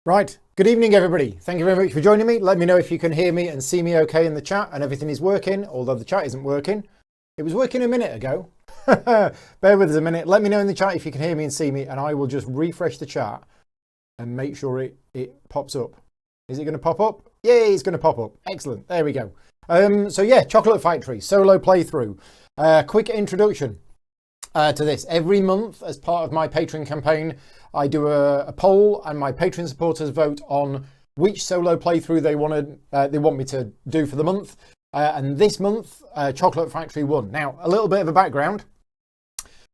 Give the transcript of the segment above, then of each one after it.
Right, good evening everybody. Thank you very much for joining me. Let me know if you can hear me and see me okay in the chat and everything is working, although the chat isn't working. It was working a minute ago. Bear with us a minute. Let me know in the chat if you can hear me and see me, and I will just refresh the chat and make sure it pops up. Is it going to pop up? Yay, it's going to pop up. Excellent. There we go. So yeah, Chocolate Factory, solo playthrough. Quick introduction to this. Every month as part of my Patreon campaign, I do a poll and my Patreon supporters vote on which solo playthrough they want me to do for the month. And this month, Chocolate Factory won. Now, a little bit of a background.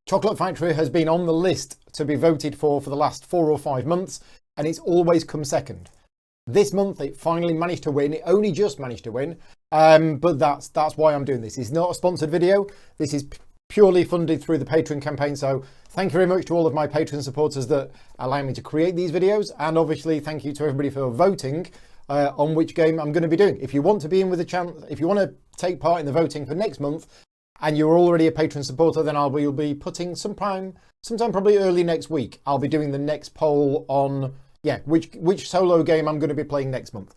Chocolate Factory has been on the list to be voted for the last 4 or 5 months, and it's always come second. This month, it finally managed to win. It only just managed to win, but that's why I'm doing this. It's not a sponsored video. This is purely funded through the Patreon campaign. So thank you very much to all of my Patreon supporters that allow me to create these videos. And obviously, thank you to everybody for voting on which game I'm going to be doing. If you want to be in with a chance, if you want to take part in the voting for next month and you're already a Patreon supporter, then we'll be putting sometime probably early next week, I'll be doing the next poll on, which solo game I'm going to be playing next month.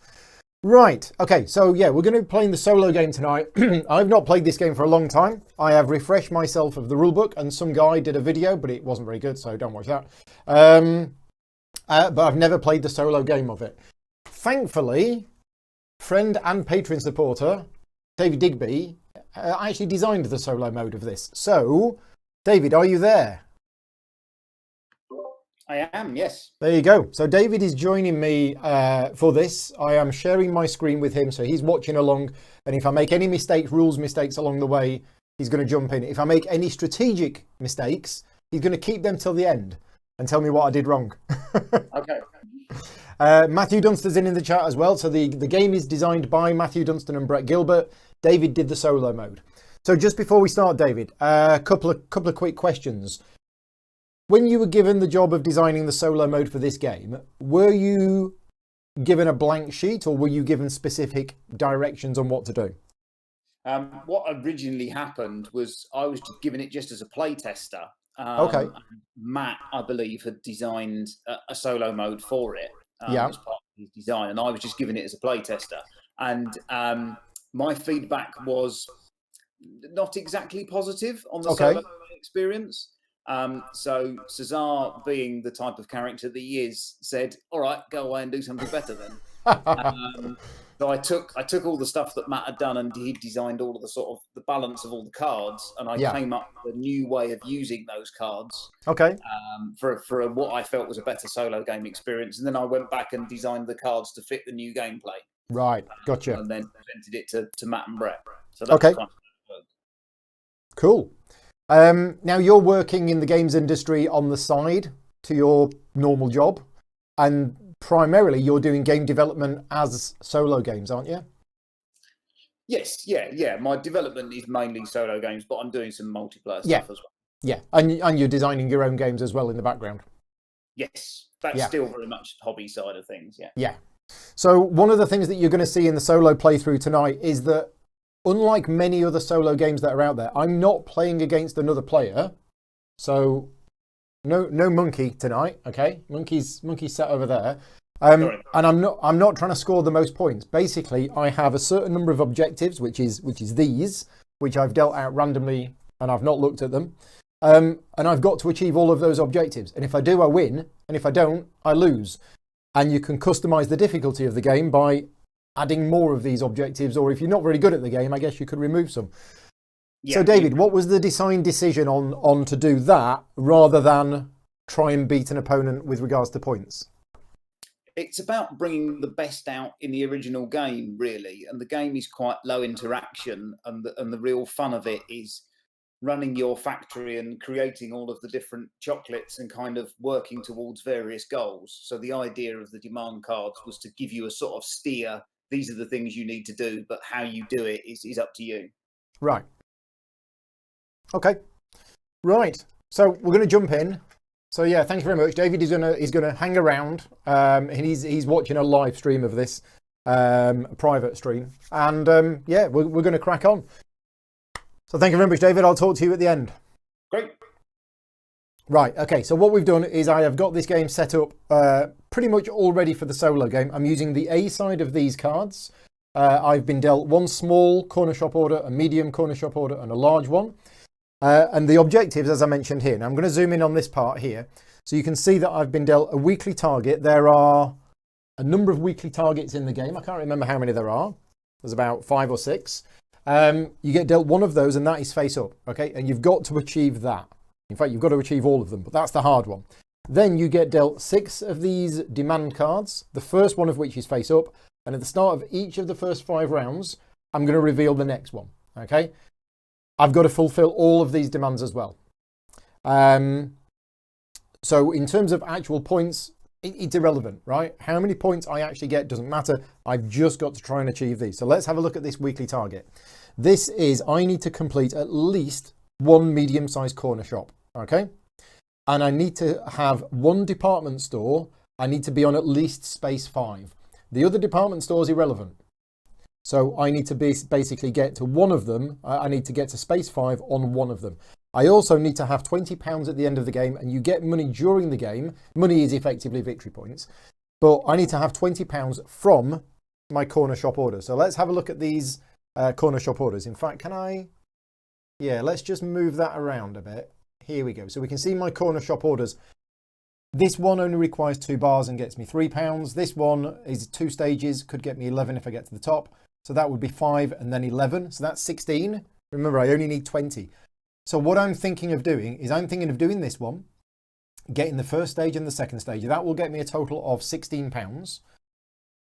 Right, okay, so yeah, we're going to be playing the solo game tonight. I've not played this game for a long time. I have refreshed myself of the rulebook, and some guy did a video, but it wasn't very good, so don't watch that. But I've never played the solo game of it. Thankfully, friend and Patreon supporter, David Digby, actually designed the solo mode of this. So, David, are you there? I am, yes. There you go. So David is joining me for this. I am sharing my screen with him, so he's watching along. And if I make any rules mistakes along the way, he's going to jump in. If I make any strategic mistakes, he's going to keep them till the end and tell me what I did wrong. Okay. Matthew Dunstan's in the chat as well. So the game is designed by Matthew Dunstan and Brett Gilbert. David did the solo mode. So just before we start, David, a couple of quick questions. When you were given the job of designing the solo mode for this game, were you given a blank sheet or were you given specific directions on what to do? What originally happened was I was given it just as a play tester. Okay. Matt, I believe, had designed a solo mode for it as part of his design, and I was just given it as a play tester. And my feedback was not exactly positive on the solo experience. So Cesar, being the type of character that he is, said, "All right, go away and do something better then." So I took all the stuff that Matt had done, and he designed all of the balance of all the cards, and I came up with a new way of using those cards. Okay. For what I felt was a better solo game experience, and then I went back and designed the cards to fit the new gameplay. Right, gotcha. And then presented it to Matt and Brett. So that's kind of cool. Now you're working in the games industry on the side to your normal job, and primarily you're doing game development as solo games, aren't you? Yes, yeah. My development is mainly solo games, but I'm doing some multiplayer stuff as well. Yeah, and you're designing your own games as well in the background. Yes, that's still very much the hobby side of things, yeah. Yeah. So one of the things that you're going to see in the solo playthrough tonight is that unlike many other solo games that are out there, I'm not playing against another player. So no monkey tonight, okay? Monkey's sat over there. And I'm not trying to score the most points. Basically, I have a certain number of objectives, which is these, which I've dealt out randomly and I've not looked at them. And I've got to achieve all of those objectives. And if I do, I win. And if I don't, I lose. And you can customize the difficulty of the game by adding more of these objectives, or if you're not very good at the game, I guess you could remove some. So David, what was the design decision on to do that rather than try and beat an opponent with regards to points? It's about bringing the best out in the original game, really. And the game is quite low interaction, and the real fun of it is running your factory and creating all of the different chocolates and kind of working towards various goals. So the idea of the demand cards was to give you a sort of steer. These are the things you need to do, but how you do it is up to you. Right. Okay. Right. So we're going to jump in. So yeah, thank you very much. David is gonna hang around. And he's watching a live stream of this, a private stream, and we're going to crack on. So thank you very much, David. I'll talk to you at the end. Great. Right, okay, so what we've done is I have got this game set up pretty much all ready for the solo game. I'm using the A side of these cards. I've been dealt one small corner shop order, a medium corner shop order, and a large one. And the objectives, as I mentioned here. Now I'm going to zoom in on this part here. So you can see that I've been dealt a weekly target. There are a number of weekly targets in the game. I can't remember how many there are. There's about 5 or 6. You get dealt one of those, and that is face up, okay? And you've got to achieve that. In fact, you've got to achieve all of them, but that's the hard one. Then you get dealt 6 of these demand cards, the first one of which is face up. And at the start of each of the first 5 rounds, I'm going to reveal the next one, okay? I've got to fulfill all of these demands as well. So in terms of actual points, it's irrelevant, right? How many points I actually get doesn't matter. I've just got to try and achieve these. So let's have a look at this weekly target. This is, I need to complete at least 1 medium-sized corner shop, okay? And I need to have 1 department store. I need to be on at least space 5. The other department store is irrelevant. So I need to basically get to one of them. I need to get to space 5 on one of them. I also need to have £20 at the end of the game, and you get money during the game. Money is effectively victory points. But I need to have £20 from my corner shop order. So let's have a look at these corner shop orders. In fact, can I? Yeah, let's just move that around a bit. Here we go. So we can see my corner shop orders. This one only requires 2 bars and gets me £3. This one is 2 stages, could get me 11 if I get to the top. So that would be 5 and then 11. So that's 16. Remember, I only need 20. So what I'm thinking of doing is I'm thinking of doing this one, getting the first stage and the second stage. That will get me a total of £16.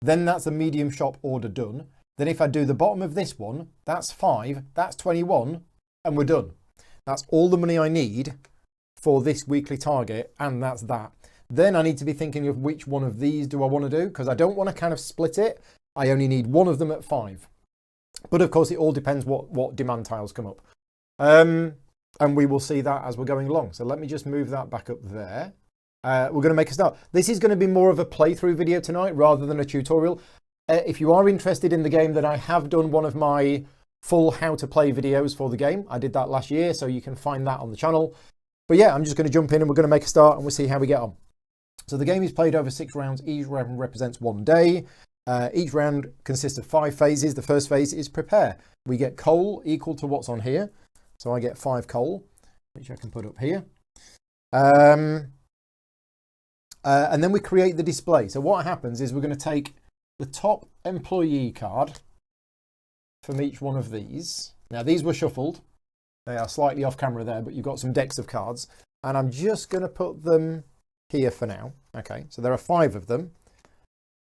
Then that's a medium shop order done. Then if I do the bottom of this one, that's 5, that's 21, and we're done. That's all the money I need for this weekly target, and that's that. Then I need to be thinking of which one of these do I want to do, because I don't want to kind of split it. I only need one of them at 5. But of course, it all depends what demand tiles come up. And we will see that as we're going along. So let me just move that back up there. We're going to make a start. This is going to be more of a playthrough video tonight rather than a tutorial. If you are interested in the game, then I have done one of my full how to play videos for the game. I did that last year, so you can find that on the channel. But yeah, I'm just going to jump in and we're going to make a start and we'll see how we get on. So the game is played over 6 rounds. Each round represents 1 day. Each round consists of 5 phases. The first phase is prepare. We get coal equal to what's on here. So I get 5 coal, which I can put up here. And then we create the display. So what happens is we're going to take the top employee card from each one of these. Now these were shuffled. They are slightly off camera there, but you've got some decks of cards. And I'm just going to put them here for now. Okay, so there are 5 of them.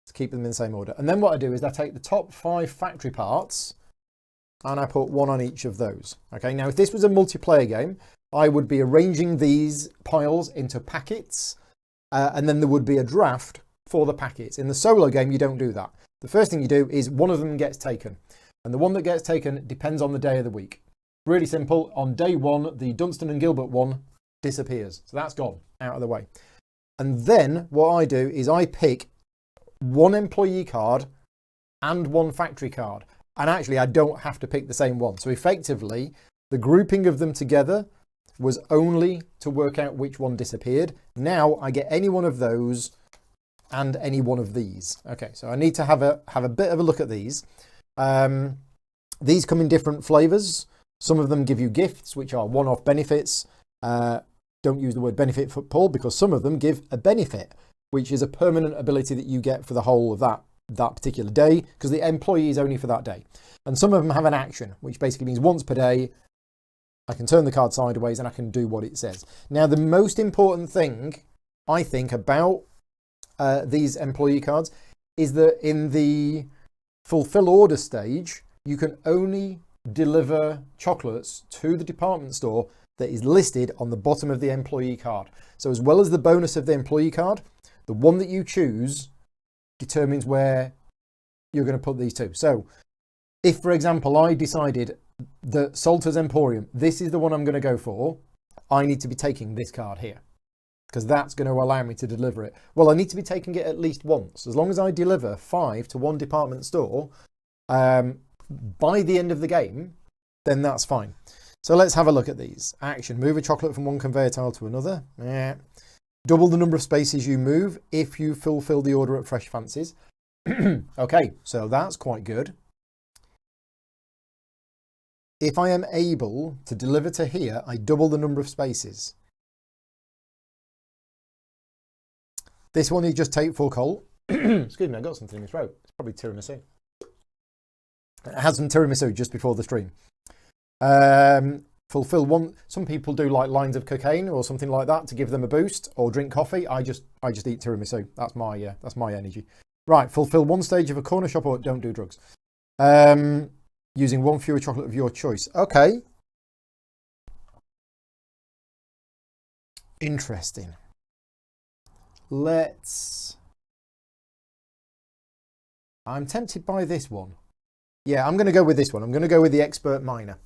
To keep them in the same order. And then what I do is I take the top 5 factory parts and I put 1 on each of those. Okay, now if this was a multiplayer game, I would be arranging these piles into packets and then there would be a draft for the packets. In the solo game, you don't do that. The first thing you do is one of them gets taken. And the one that gets taken depends on the day of the week. Really simple. On day 1, the Dunstan and Gilbert one disappears. So that's gone out of the way. And then what I do is I pick 1 employee card and 1 factory card. And actually, I don't have to pick the same one. So effectively, the grouping of them together was only to work out which one disappeared. Now I get any one of those and any one of these. Okay, so I need to have a bit of a look at these. These come in different flavors. Some of them give you gifts, which are one-off benefits. Don't use the word benefit, Paul, because some of them give a benefit, which is a permanent ability that you get for the whole of that particular day, because the employee is only for that day. And some of them have an action, which basically means once per day, I can turn the card sideways and I can do what it says. Now, the most important thing, I think, about these employee cards is that in the fulfill order stage, you can only deliver chocolates to the department store that is listed on the bottom of the employee card. So as well as the bonus of the employee card, the one that you choose determines where you're going to put these to. So if, for example, I decided that Salter's Emporium, this is the one I'm going to go for, I need to be taking this card here because that's going to allow me to deliver it. Well, I need to be taking it at least once. As long as I deliver 5 to 1 department store by the end of the game, then that's fine. So let's have a look at these. Action, move a chocolate from one conveyor tile to another. Yeah. Double the number of spaces you move if you fulfill the order at Fresh Fancies. Okay, so that's quite good. If I am able to deliver to here, I double the number of spaces. This one you just take full coal. Excuse me, I got something in my throat. It's probably tiramisu. I had some tiramisu just before the stream. Fulfill one. Some people do like lines of cocaine or something like that to give them a boost, or drink coffee. I just eat tiramisu. That's my energy. Right, fulfill one stage of a corner shop, or don't do drugs. Using one fewer chocolate of your choice. Okay. Interesting. I'm tempted by this one. Yeah, I'm going to go with this one. I'm going to go with the expert miner.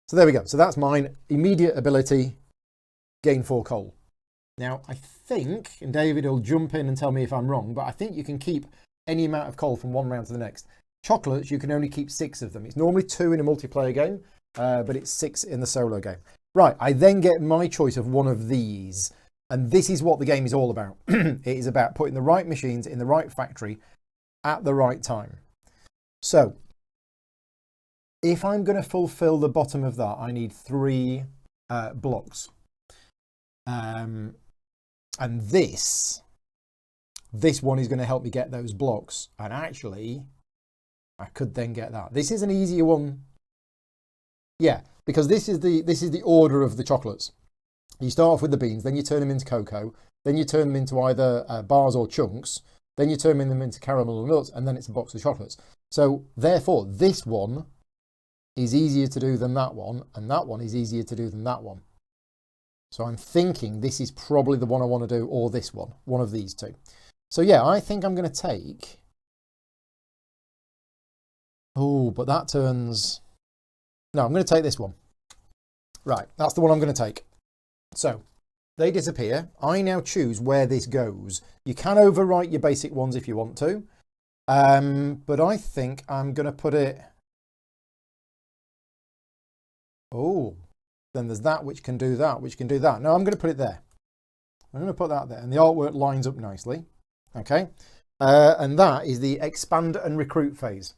So there we go. So that's mine. Immediate ability, gain 4 coal. Now, I think, and David will jump in and tell me if I'm wrong, but I think you can keep any amount of coal from one round to the next. Chocolates, you can only keep 6 of them. It's normally 2 in a multiplayer game, but it's 6 in the solo game. Right, I then get my choice of one of these. And this is what the game is all about. It is about putting the right machines in the right factory at the right time. So, if I'm going to fulfill the bottom of that, I need 3 blocks. And this one is going to help me get those blocks. And actually, I could then get that. This is an easier one. Yeah, because this is the order of the chocolates. You start off with the beans, then you turn them into cocoa, then you turn them into either bars or chunks, then you turn them into caramel or nuts, and then it's a box of chocolates. So therefore, this one is easier to do than that one, and that one is easier to do than that one. So I'm thinking this is probably the one I want to do, or this one of these two. So yeah, I think I'm going to take... Oh, but that turns... No, I'm going to take this one. Right, that's the one I'm going to take. So, they disappear. I now choose where this goes. You can overwrite your basic ones if you want to. But I think I'm going to put it... Oh, then there's that which can do that, which can do that. No, I'm going to put it there. I'm going to put that there. And the artwork lines up nicely. Okay. And that is the expand and recruit phase.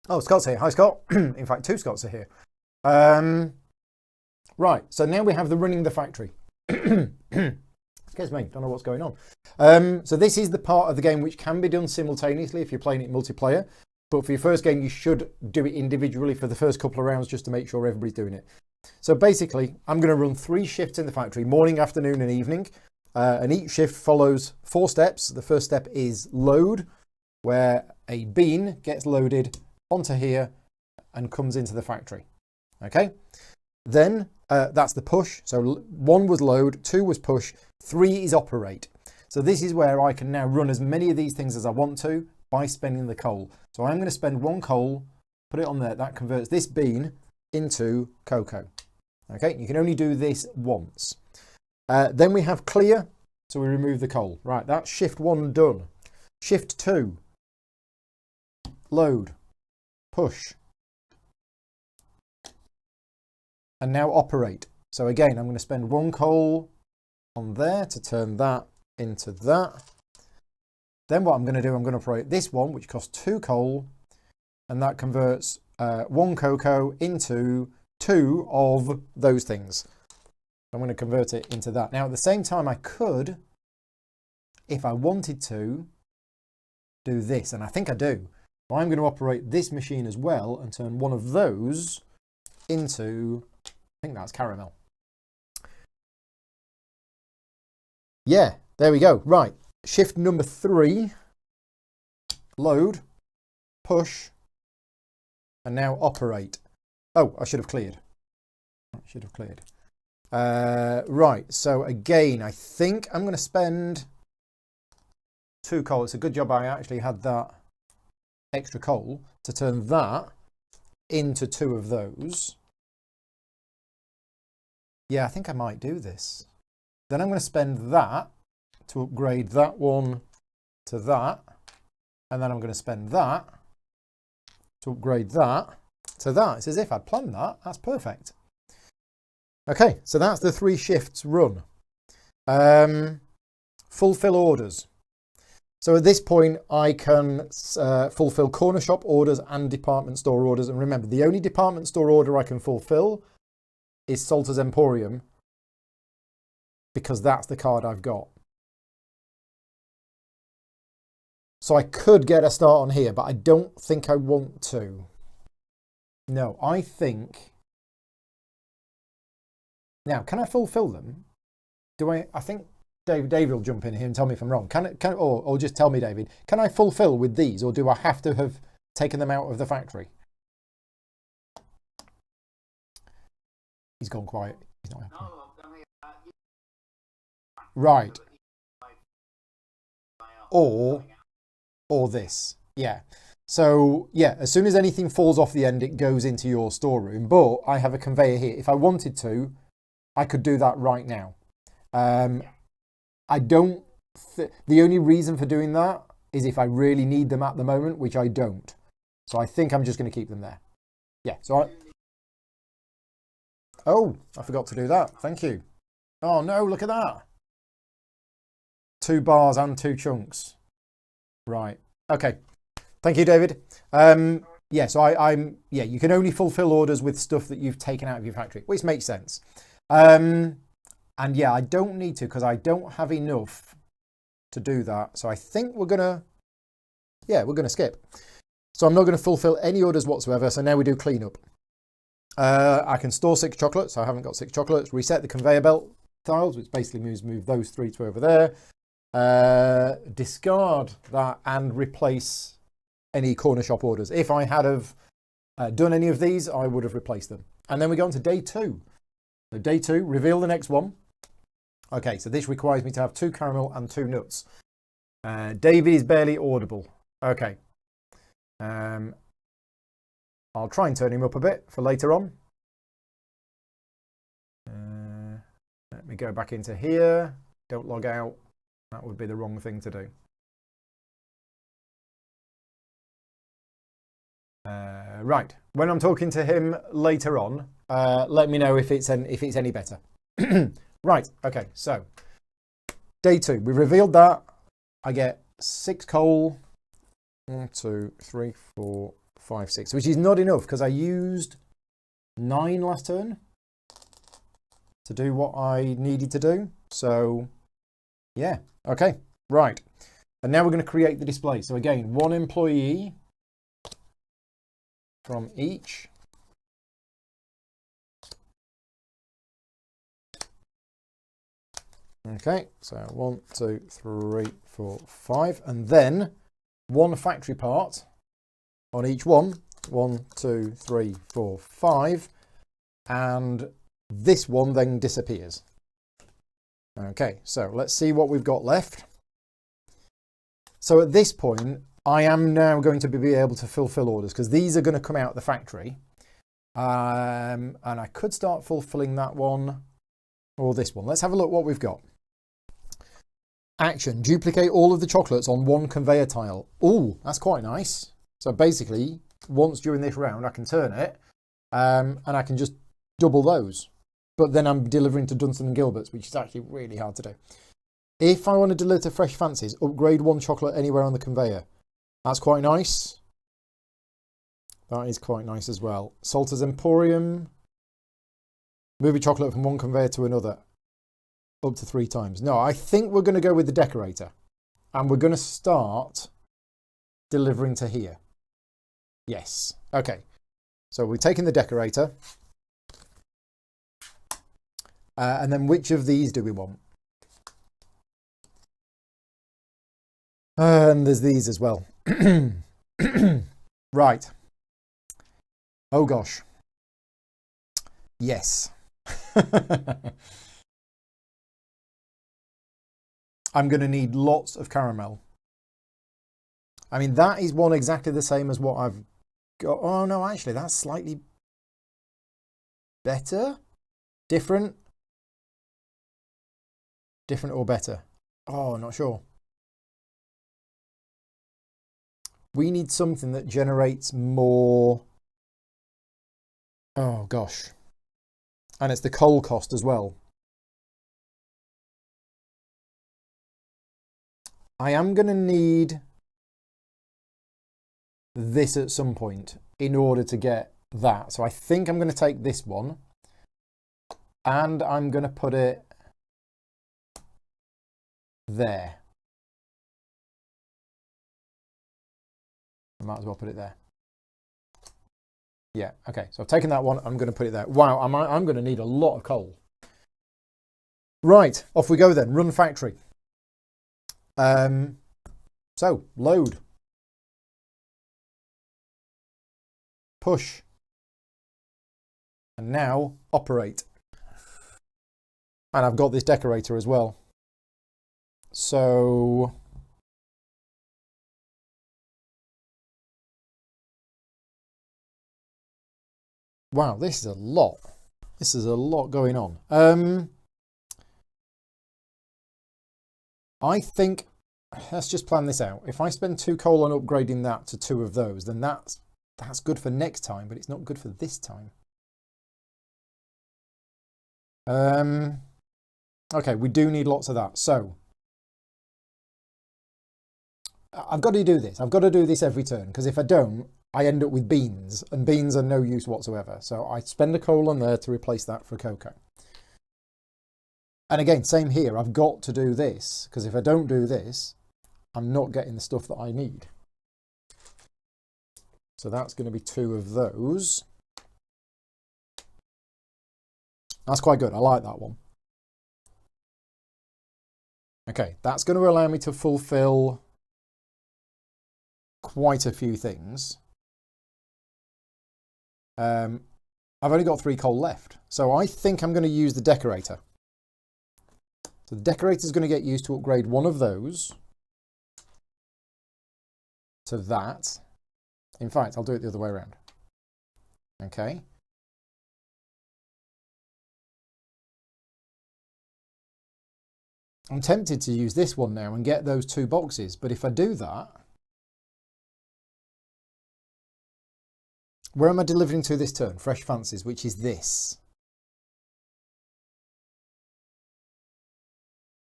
Oh, Scott's here. Hi, Scott. In fact, 2 Scotts are here. Right, so now we have the running the factory. Excuse me, don't know what's going on. So this is the part of the game which can be done simultaneously if you're playing it multiplayer. But for your first game, you should do it individually for the first couple of rounds just to make sure everybody's doing it. So basically, I'm going to run 3 shifts in the factory, morning, afternoon and evening. And each shift follows 4 steps. The first step is load, where a bean gets loaded onto here and comes into the factory. Okay? Then that's the push. So 1 was load, 2 was push, 3 is operate. So this is where I can now run as many of these things as I want to by spending the coal. So I'm going to spend 1 coal, put it on there. That converts this bean into cocoa. Okay, you can only do this once. Then we have clear. So we remove the coal. Right, that's shift 1 done. Shift 2, load, push. And now operate. So again, I'm going to spend 1 coal on there to turn that into that. Then what I'm going to do, I'm going to operate this one, which costs 2 coal, and that converts 1 cocoa into 2 of those things. I'm going to convert it into that. Now, at the same time, I could, if I wanted to, do this, and I think I do. I'm going to operate this machine as well and turn 1 of those into, I think that's caramel. Yeah, there we go. Right, shift number 3, load, push, and now operate. Oh, I should have cleared. Right, so again, I think I'm going to spend 2 coal. It's a good job I actually had that extra coal to turn that into 2 of those. Yeah, I think I might do this. Then I'm going to spend that to upgrade that one to that. And then I'm going to spend that to upgrade that. So that's as if I'd planned that. That's perfect. Okay, so that's the 3 shifts run. Fulfill orders. So at this point, I can fulfill corner shop orders and department store orders. And remember, the only department store order I can fulfill is Salter's Emporium, because that's the card I've got. So I could get a start on here, but I don't think I want to. No, I think... Now, can I fulfill them? Do I think David will jump in here and tell me if I'm wrong. Or just tell me, David, can I fulfill with these, or do I have to have taken them out of the factory? He's gone quiet. He's not happy. Right. Or this. Yeah. So, yeah, as soon as anything falls off the end, it goes into your storeroom. But I have a conveyor here. If I wanted to, I could do that right now. I don't... The only reason for doing that is if I really need them at the moment, which I don't. So I think I'm just going to keep them there. Yeah, so Oh, I forgot to do that. Thank you. Oh, no, look at that. 2 bars and 2 chunks. Right. Okay. Thank you, David. Yeah, so yeah, you can only fulfill orders with stuff that you've taken out of your factory, which makes sense. And yeah, I don't need to because I don't have enough to do that. So I think we're going to skip. So I'm not going to fulfill any orders whatsoever. So now we do cleanup. I can store 6 chocolates. I haven't got 6 chocolates. Reset the conveyor belt tiles, which basically means move those 3 to over there. Discard that and replace any corner shop orders. If I had have done any of these, I would have replaced them. And then we go on to day 2. So day 2, reveal the next one. Okay, so this requires me to have 2 caramel and 2 nuts. David is barely audible. Okay. I'll try and turn him up a bit for later on. Let me go back into here. Don't log out. That would be the wrong thing to do. Right. When I'm talking to him later on, let me know if it's any better. Right. Okay. So day 2, we revealed that. I get 6 coal. 1, 2, 3, 4, 5, 6, which is not enough because I used 9 last turn to do what I needed to do. So yeah, okay, right. And now we're going to create the display. So again, 1 employee from each. Okay, so 1, 2, 3, 4, 5, and then 1 factory part on each one. 1, 2, 3, 4, 5, and this one then disappears. Okay, so let's see what we've got left. So at this point, I am now going to be able to fulfill orders because these are going to come out of the factory. And I could start fulfilling that one or this one. Let's have a look what we've got. Action, duplicate all of the chocolates on 1 conveyor tile. Oh, that's quite nice. So basically, once during this round, I can turn it and I can just double those. But then I'm delivering to Dunstan and Gilbert's, which is actually really hard to do. If I want to deliver to Fresh Fancies, upgrade 1 chocolate anywhere on the conveyor. That's quite nice. That is quite nice as well. Salter's Emporium. Move a chocolate from 1 conveyor to another. Up to 3 times. No, I think we're going to go with the decorator. And we're going to start delivering to here. Yes. Okay. So we're taking the decorator. And then which of these do we want? And there's these as well. Right. Oh gosh. Yes. I'm going to need lots of caramel. I mean, that is one exactly the same as what I've got. Oh no, actually, that's slightly better. Different. Different or better? Oh, not sure. We need something that generates more Oh gosh. And it's the coal cost as well. I am going to need this at some point in order to get that. So I think I'm going to take this one and I'm going to put it there. I might as well put it there. Yeah, okay. So I've taken that one. I'm going to put it there. Wow, I'm going to need a lot of coal. Right, off we go then. Run factory. So load. Push. And now operate. And I've got this decorator as well. So wow, this is a lot. This is a lot going on. I think, let's just plan this out. If I spend 2 coal on upgrading that to 2 of those, then that's good for next time, but it's not good for this time. Okay, we do need lots of that. So I've got to do this. I've got to do this every turn, because if I don't, I end up with beans, and beans are no use whatsoever. So I spend a coal on there to replace that for cocoa. And again, same here. I've got to do this, because if I don't do this, I'm not getting the stuff that I need. So that's going to be 2 of those. That's quite good. I like that one. Okay, that's going to allow me to fulfill quite a few things. I've only got 3 coal left, so I think I'm going to use the decorator. So the decorator is going to get used to upgrade 1 of those to that. In fact, I'll do it the other way around. Okay. I'm tempted to use this one now and get those 2 boxes, but if I do that, where am I delivering to this turn? Fresh Fancies, which is this.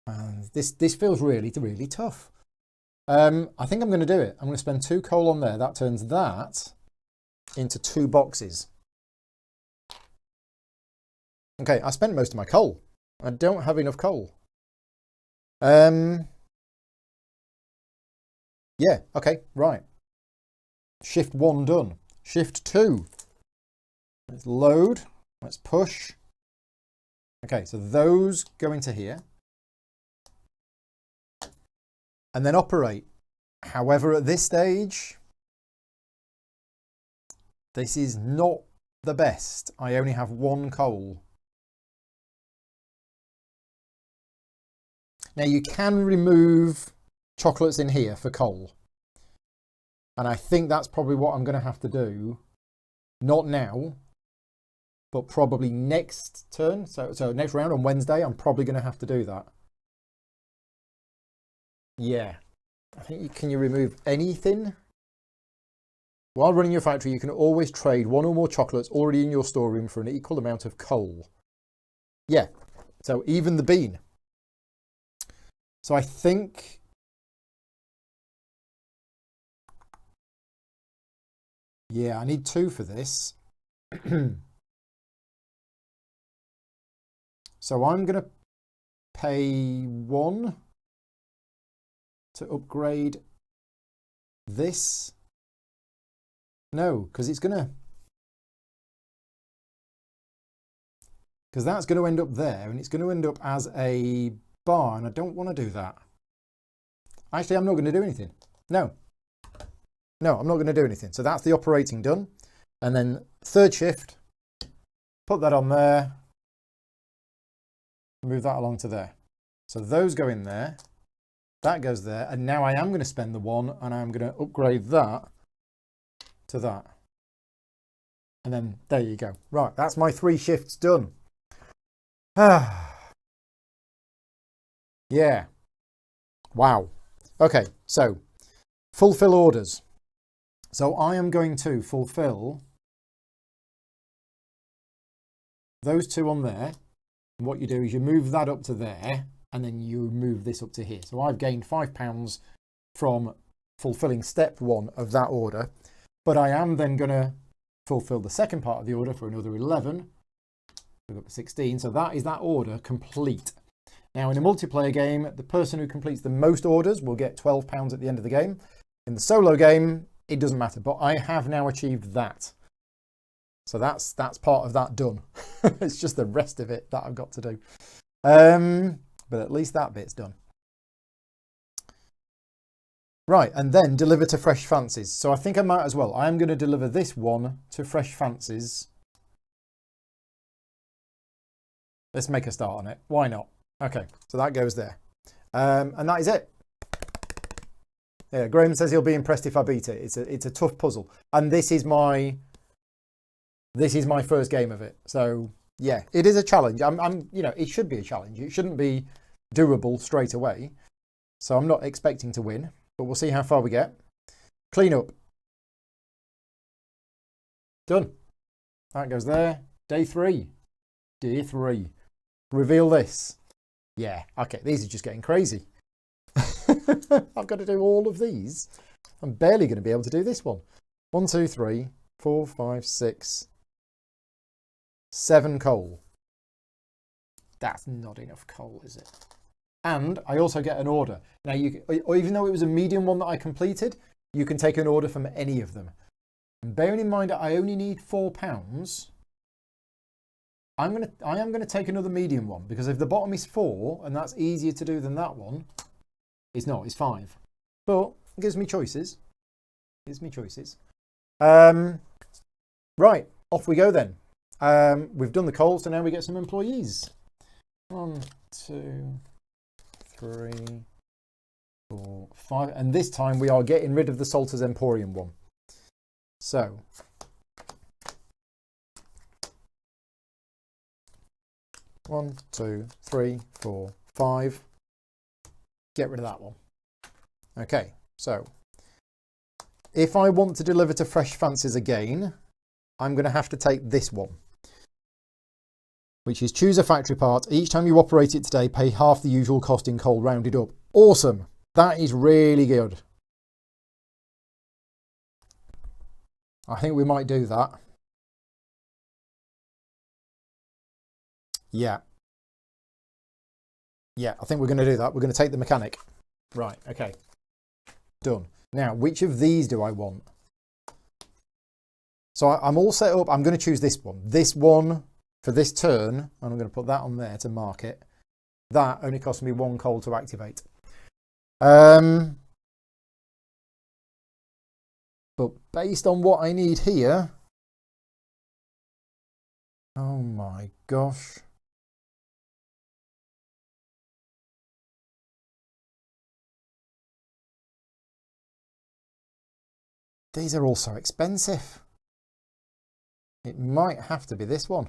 And this feels really, really tough. I think I'm going to do it. I'm going to spend 2 coal on there. That turns that into 2 boxes. Okay, I spent most of my coal. I don't have enough coal. Yeah, okay, right. Shift 1 done. Shift 2. Let's load. Let's push. Okay, so those go into here. And then operate. However, at this stage, this is not the best. I only have 1 coal. Now you can remove chocolates in here for coal. And I think that's probably what I'm going to have to do. Not now, but probably next turn. So next round on Wednesday, I'm probably going to have to do that. Yeah. I think can you remove anything? While running your factory, you can always trade 1 or more chocolates already in your storeroom for an equal amount of coal. Yeah. So even the bean. So I think yeah, I need 2 for this. So I'm going to pay 1 to upgrade this. No, because it's going to... because that's going to end up there, and it's going to end up as a bar, and I don't want to do that. Actually, I'm not going to do anything. No, I'm not going to do anything. So that's the operating done. And then 3rd shift, put that on there, move that along to there. So those go in there, that goes there, and now I am going to spend the 1, and I'm going to upgrade that to that. And then there you go. Right, that's my 3 shifts done. Yeah. Wow. Okay, so fulfill orders. So I am going to fulfill those two on there. And what you do is you move that up to there, and then you move this up to here. So I've gained £5 from fulfilling step 1 of that order, but I am then going to fulfill the second part of the order for another 11. We've got 16, so that is that order complete. Now in a multiplayer game, the person who completes the most orders will get £12 at the end of the game. In the solo game, it doesn't matter, but I have now achieved that. So that's part of that done. It's just the rest of it that I've got to do. But at least that bit's done. Right, and then deliver to Fresh Fancies. So I think I might as well. I am going to deliver this one to Fresh Fancies. Let's make a start on it. Why not? Okay, so that goes there. And that is it. Yeah, Graham says he'll be impressed if I beat it. It's a tough puzzle. And this is my first game of it. So yeah, it is a challenge. You know, it should be a challenge. It shouldn't be doable straight away. So I'm not expecting to win, but we'll see how far we get. Clean up. Done. That goes there. Day 3. Day 3. Reveal this. Yeah, okay, these are just getting crazy. I've got to do all of these. I'm barely going to be able to do this one. 1, 2, 3, 4, 5, 6, 7 coal. That's not enough coal, is it? And I also get an order. Now, even though it was a medium one that I completed, you can take an order from any of them. And bearing in mind that I only need £4, I am going to take another medium one, because if the bottom is 4 and that's easier to do than that one, it's not, it's 5. But it gives me choices. Right, off we go then. We've done the coal, so now we get some employees. 1, 2, 3, 4, 5. And this time we are getting rid of the Salters Emporium one. So 1, 2, 3, 4, 5. Get rid of that one. Okay, so if I want to deliver to Fresh Fancies again, I'm going to have to take this one, which is choose a factory part. Each time you operate it today, pay half the usual cost in coal rounded up. Awesome. That is really good. I think we might do that. Yeah. Yeah, I think we're going to do that. We're going to take the mechanic. Right, okay. Done. Now, which of these do I want? So I'm all set up. I'm going to choose this one. This one for this turn, and I'm going to put that on there to mark it. That only cost me 1 coal to activate. But based on what I need here... Oh my gosh. These are all so expensive. It might have to be this one.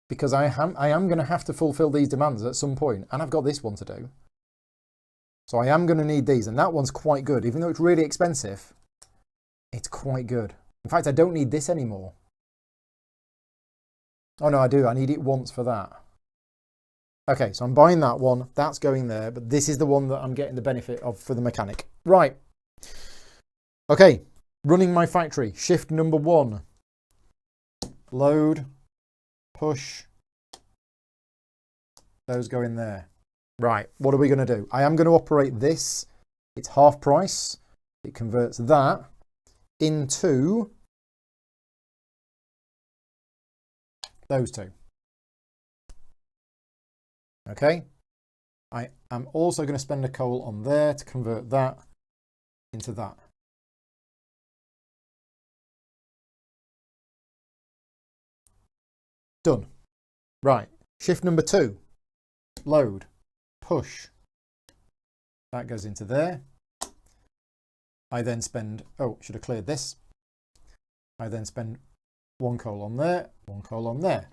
Because I am going to have to fulfill these demands at some point, and I've got this one to do. So I am going to need these, and that one's quite good. Even though it's really expensive, it's quite good. In fact, I don't need this anymore. Oh no, I do. I need it once for that. Okay, so I'm buying that one. That's going there, but this is the one that I'm getting the benefit of for the mechanic. Right. Okay, running my factory. Shift number 1. Load. Push. Those go in there. Right, what are we going to do? I am going to operate this. It's half price. It converts that into those two. Okay. I am also going to spend a coal on there to convert that into that. Done. Right. Shift number 2. Load. Push. That goes into there. I then spend... Oh, should have cleared this. I then spend 1 coal on there, 1 coal on there.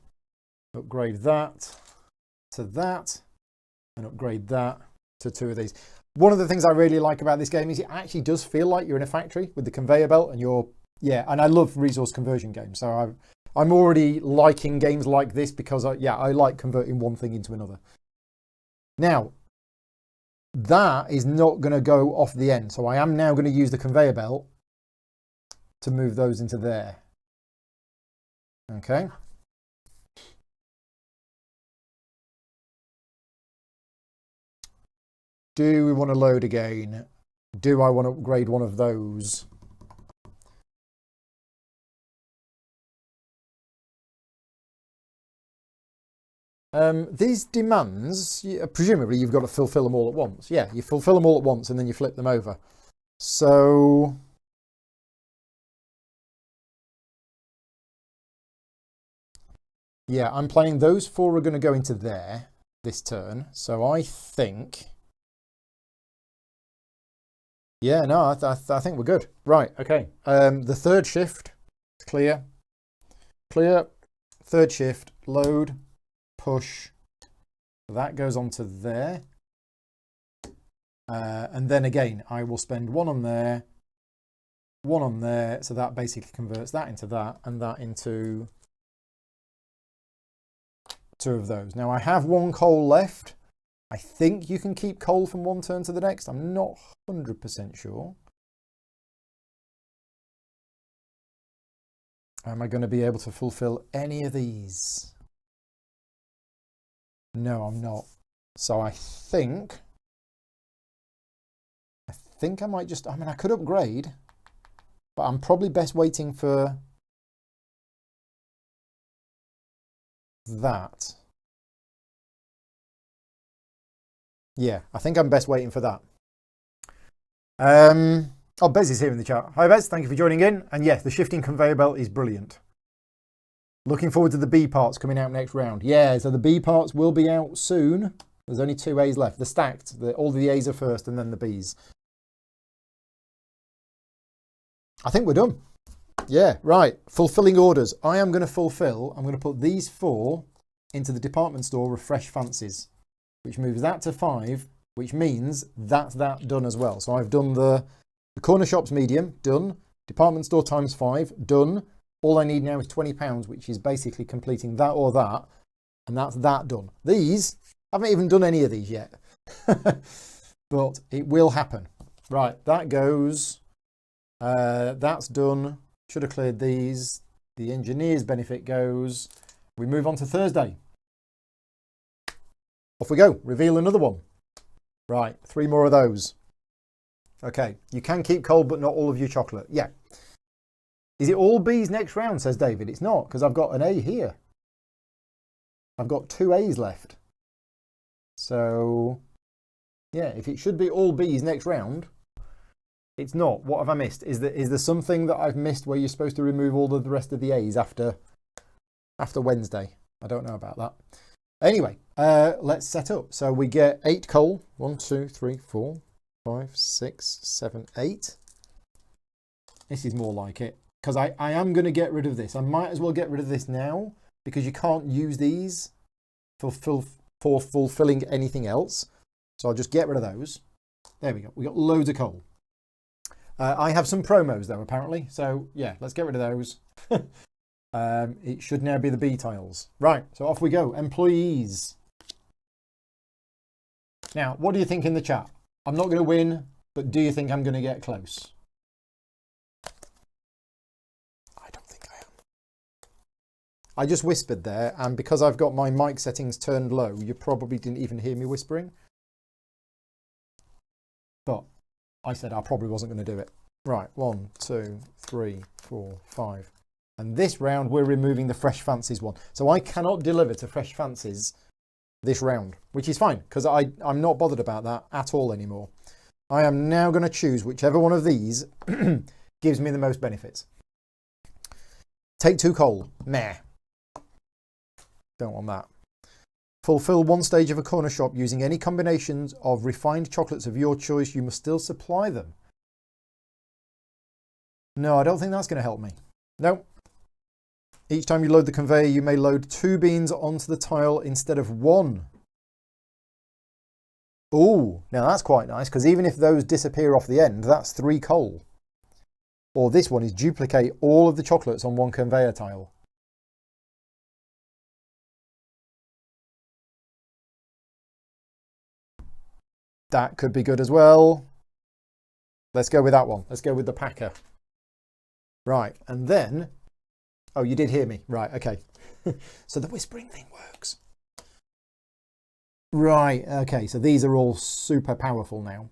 Upgrade that to that, and upgrade that to 2 of these. One of the things I really like about this game is it actually does feel like you're in a factory with the conveyor belt and you're Yeah, and I love resource conversion games. So I'm already liking games like this because, I like converting one thing into another. Now, that is not going to go off the end. So I am now going to use the conveyor belt to move those into there. Okay. Do we want to load again? Do I want to upgrade one of those? These demands, presumably you've got to fulfill them all at once. Yeah, you fulfill them all at once and then you flip them over. So yeah, I'm playing those 4 are going to go into there this turn. So I think, yeah, no, I think we're good. Right, okay. The third shift, clear. Third shift, load, push. That goes onto there. And then again, I will spend 1 on there, 1 on there. So that basically converts that into that and that into 2 of those. Now I have 1 coal left. I think you can keep coal from one turn to the next. I'm not 100% sure. Am I going to be able to fulfill any of these? No, I'm not. So I think I might just, I mean, I could upgrade, but I'm probably best waiting for that. Yeah, I think I'm best waiting for that. Oh, Bez is here in the chat. Hi, Bez. Thank you for joining in. And yes, the shifting conveyor belt is brilliant. Looking forward to the B parts coming out next round. Yeah, so the B parts will be out soon. There's only 2 A's left. They're stacked. All the A's are first and then the B's. I think we're done. Yeah, right. Fulfilling orders. I'm going to put these 4 into the department store Refresh Fancies, which moves that to 5, which means that's that done as well. So I've done the corner shops medium, done. Department store times 5, done. All I need now is £20, which is basically completing that or that. And that's that done. These, I haven't even done any of these yet. But it will happen. Right, that goes. That's done. Should have cleared these. The engineer's benefit goes. We move on to Thursday. Off we go. Reveal another one. Right, 3 more of those. Okay, you can keep cold, but not all of your chocolate. Yeah. Is it all B's next round, says David? It's not, because I've got an A here. I've got 2 A's left. So, yeah, if it should be all B's next round, it's not. What have I missed? Is there something that I've missed where you're supposed to remove all of the rest of the A's after Wednesday? I don't know about that. Anyway, let's set up. So we get 8 coal. 1, 2, 3, 4, 5, 6, 7, 8. This is more like it. Because I am going to get rid of this. I might as well get rid of this now because you can't use these for fulfilling anything else. So I'll just get rid of those. There we go. We got loads of coal. I have some promos though, apparently. So yeah, let's get rid of those. It should now be the B tiles. Right, so off we go. Employees. Now, what do you think in the chat? I'm not going to win, but do you think I'm going to get close? I don't think I am. I just whispered there, and because I've got my mic settings turned low, you probably didn't even hear me whispering. But I said I probably wasn't going to do it. Right, 1, 2, 3, 4, 5. And this round, we're removing the Fresh Fancies one. So I cannot deliver to Fresh Fancies this round, which is fine, because I'm not bothered about that at all anymore. I am now going to choose whichever one of these gives me the most benefits. Take 2 coal. Meh. Don't want that. Fulfill 1 stage of a corner shop using any combinations of refined chocolates of your choice. You must still supply them. No, I don't think that's going to help me. No. Each time you load the conveyor, you may load 2 beans onto the tile instead of 1. Oh, now that's quite nice, because even if those disappear off the end, that's 3 coal. Or this one is duplicate all of the chocolates on one conveyor tile. That could be good as well. Let's go with that one. Let's go with the packer. Right, and then, oh, you did hear me. Right, okay. So the whispering thing works. Right, okay, so these are all super powerful now.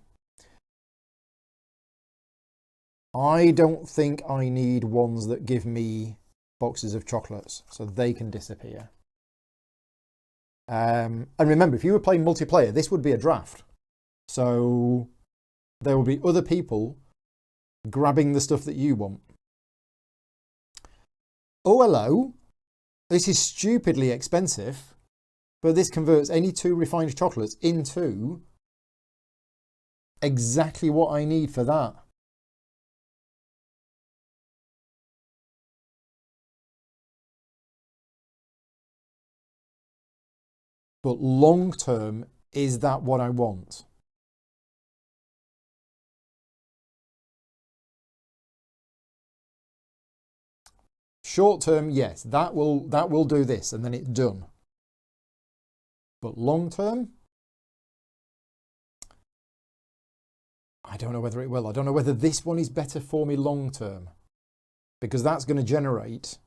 I don't think I need ones that give me boxes of chocolates, so they can disappear. And remember, if you were playing multiplayer, this would be a draft. So there will be other people grabbing the stuff that you want. Oh, hello. This is stupidly expensive, but this converts any 2 refined chocolates into exactly what I need for that. But long term, is that what I want? Short term, yes, that will do this, and then it's done. But long term, I don't know whether it will. I don't know whether this one is better for me long term, because that's going to generate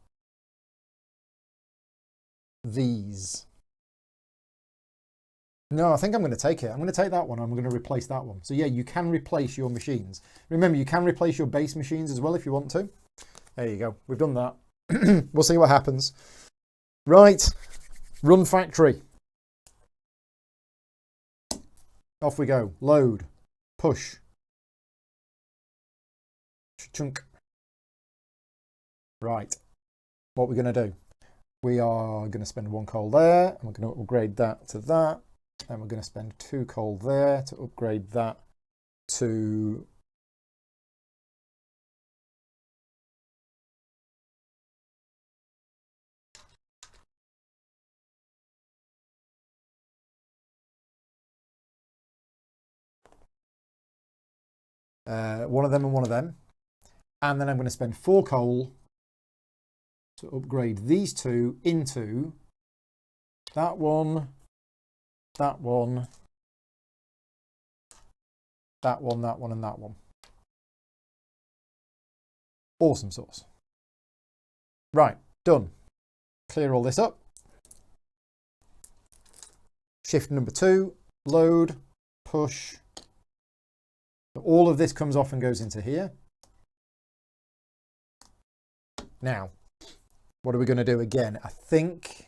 these. No, I think I'm going to take it. I'm going to take that one. I'm going to replace that one. So yeah, you can replace your machines. Remember, you can replace your base machines as well if you want to. There you go. We've done that. We'll see what happens. Right. Run factory. Off we go. Load. Push. Chunk. Right. What we're going to do. We are going to spend 1 coal there. And we're going to upgrade that to that. And we're going to spend 2 coal there to upgrade that to... one of them and one of them. And then I'm going to spend 4 coal to upgrade these 2 into that one, that one, that one, that one, and that one. Awesome sauce. Right, done. Clear all this up. Shift number 2, load, push. All of this comes off and goes into here. Now, what are we going to do again? I think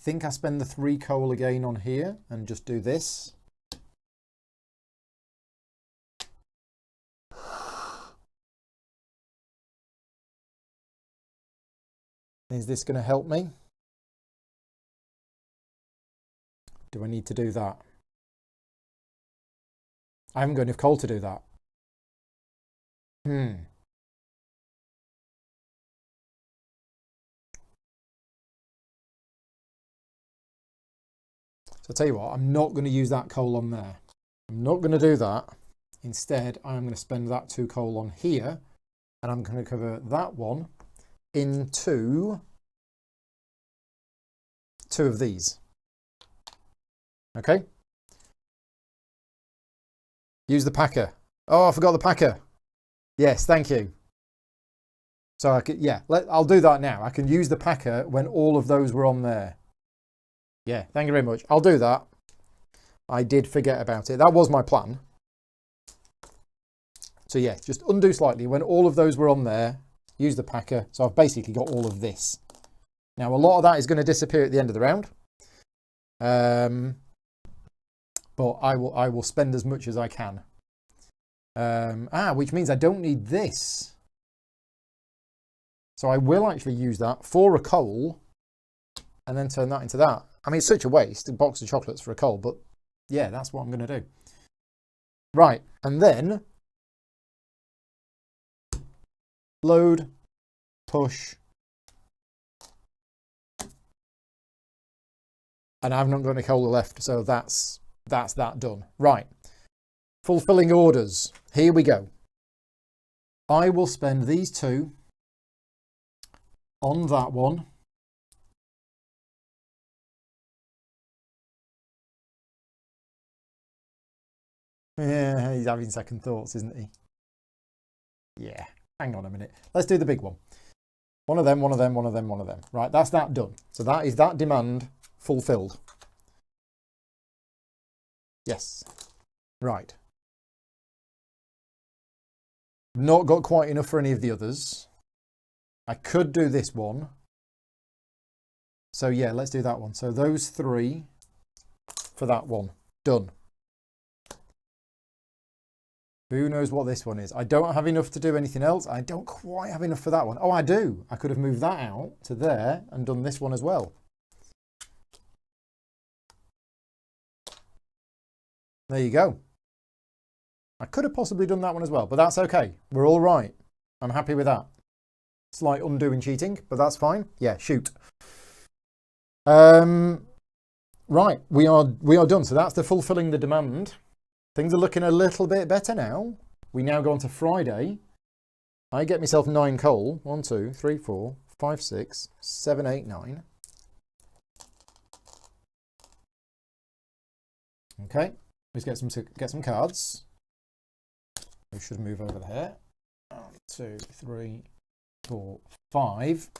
I spend the 3 coal again on here and just do this. Is this going to help me? Do I need to do that? I haven't got enough coal to do that. So I'll tell you what, I'm not going to use that coal on there. I'm not going to do that. Instead, I'm going to spend that 2 coal on here, and I'm going to convert that one into 2 of these. Okay? Use the packer. Oh, I forgot the packer. Yes, thank you. So I could, yeah, I'll do that now. I can use the packer when all of those were on there. Yeah, thank you very much. I'll do that. I did forget about it. That was my plan. So yeah, just undo slightly. When all of those were on there, use the packer. So I've basically got all of this. Now, a lot of that is going to disappear at the end of the round. But I will spend as much as I can. Which means I don't need this. So I will actually use that for a coal and then turn that into that. I mean, it's such a waste, a box of chocolates for a coal, but yeah, that's what I'm going to do. Right, and then load, push, and I've not got any coal left, so that's that done. Right, fulfilling orders. Here we go. I will spend these 2 on that one. Yeah, he's having second thoughts, isn't he? Yeah, hang on a minute. Let's do the big one. One of them, one of them, one of them, one of them. Right, that's that done. So that is that demand fulfilled. Yes. Right. Not got quite enough for any of the others. I could do this one. So yeah, let's do that one. So those 3 for that one. Done. Who knows what this one is? I don't have enough to do anything else. I don't quite have enough for that one. Oh, I do. I could have moved that out to there and done this one as well. There you go. I could have possibly done that one as well, but that's okay. We're all right. I'm happy with that. Slight undoing cheating, but that's fine. Yeah, shoot. Right, we are done. So that's the fulfilling the demand. Things are looking a little bit better now. We now go on to Friday. I get myself 9 coal. 1, 2, 3, 4, 5, 6, 7, 8, 9. Okay, let's get some cards. We should move over there. 1, 2, 3, 4, 5.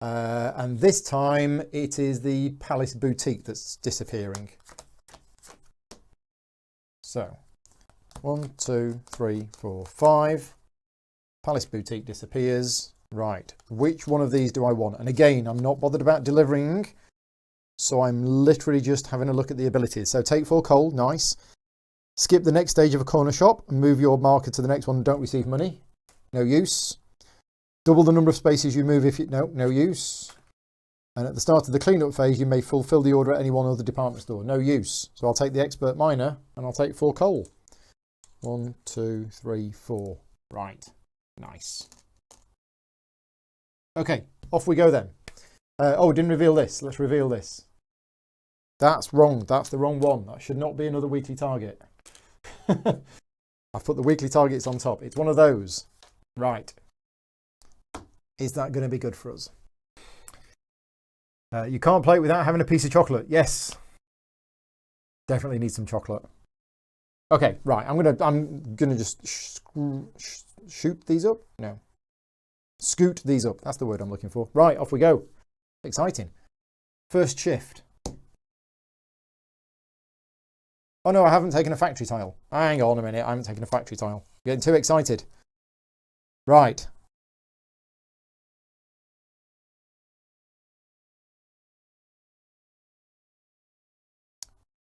And this time it is the Palace Boutique that's disappearing. So 1, 2, 3, 4, 5. Palace Boutique disappears. Right, which one of these do I want? And again, I'm not bothered about delivering, so I'm literally just having a look at the abilities. So take 4 coal, nice. Skip the next stage of a corner shop and move your marker to the next one and don't receive money. No use. Double the number of spaces you move if you... No use. And at the start of the cleanup phase, you may fulfill the order at any one other department store. No use. So I'll take the expert miner and I'll take 4 coal. 1, 2, 3, 4. Right. Nice. Okay, off we go then. Oh, didn't reveal this. Let's reveal this. That's wrong. That's the wrong one. That should not be another weekly target. I've put the weekly targets on top. It's one of those. Right. Is that going to be good for us? You can't play it without having a piece of chocolate. Yes. Definitely need some chocolate. Okay, right. I'm gonna just shoot these up. No. Scoot these up. That's the word I'm looking for. Right, off we go. Exciting. First shift. Oh no, I haven't taken a factory tile. Hang on a minute. I haven't taken a factory tile. I'm getting too excited. Right.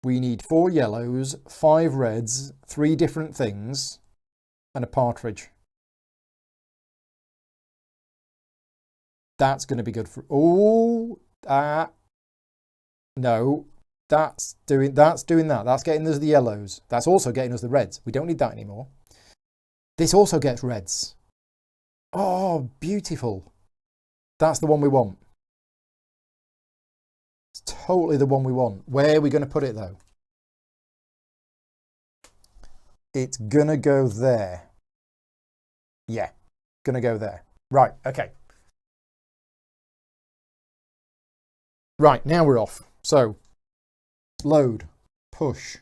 We need 4 yellows, 5 reds, 3 different things, and a partridge. That's going to be good for... Oh, no. That's doing that. That's getting us the yellows. That's also getting us the reds. We don't need that anymore. This also gets reds. Oh, beautiful. That's the one we want. It's totally the one we want. Where are we going to put it though? It's going to go there. Yeah, going to go there. Right, okay. Right, now we're off. So, load, push.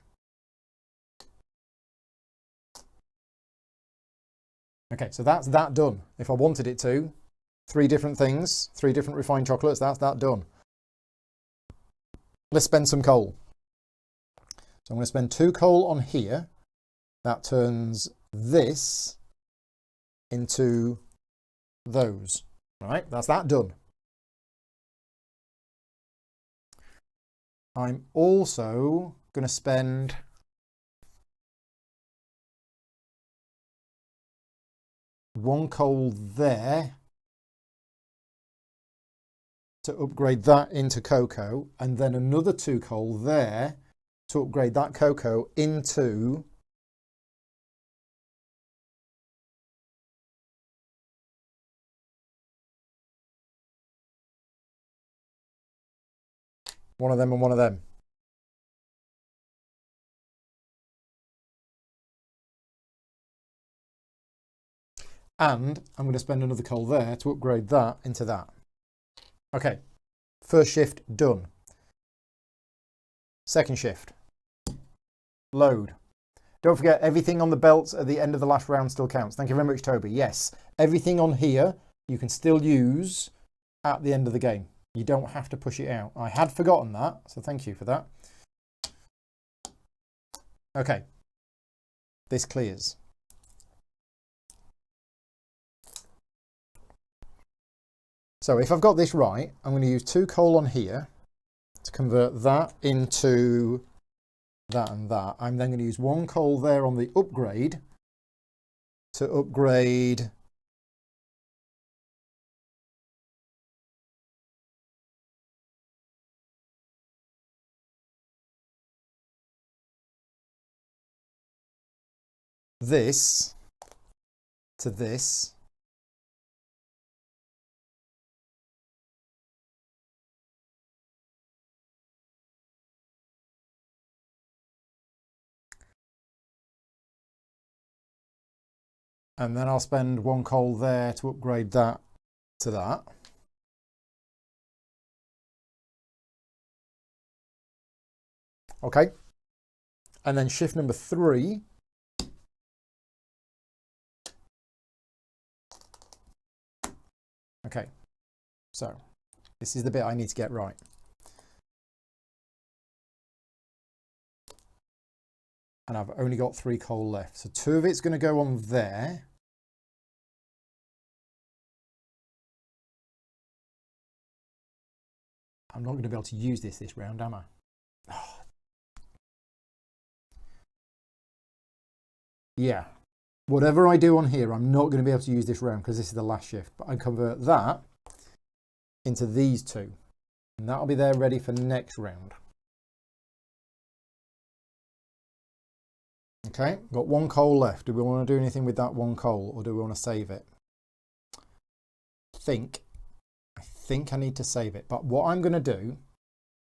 Okay, so that's that done. If I wanted it to, 3 different things, 3 different refined chocolates, that's that done. Let's spend some coal. So I'm going to spend 2 coal on here. That turns this into those. Right, that's that done. I'm also going to spend one coal there to upgrade that into cocoa, and then another 2 coal there to upgrade that cocoa into one of them and one of them. And I'm going to spend another coal there to upgrade that into that. Okay, first shift done. Second shift, load. Don't forget, everything on the belts at the end of the last round still counts. Thank you very much, Toby. Yes, everything on here you can still use at the end of the game. You don't have to push it out. I had forgotten that, so thank you for that. Okay, this clears. So if I've got this right, I'm going to use 2 coal on here to convert that into that and that. I'm then going to use 1 coal there on the upgrade to upgrade this to this. And then I'll spend 1 coal there to upgrade that to that. Okay. And then shift number 3. Okay. So this is the bit I need to get right. And I've only got 3 coal left. So 2 of it's going to go on there. I'm not going to be able to use this round, am I? Oh. Yeah. Whatever I do on here, I'm not going to be able to use this round because this is the last shift. But I convert that into these 2. And that'll be there ready for next round. Okay, got 1 coal left. Do we want to do anything with that 1 coal or do we want to save it? I think I need to save it. But what I'm going to do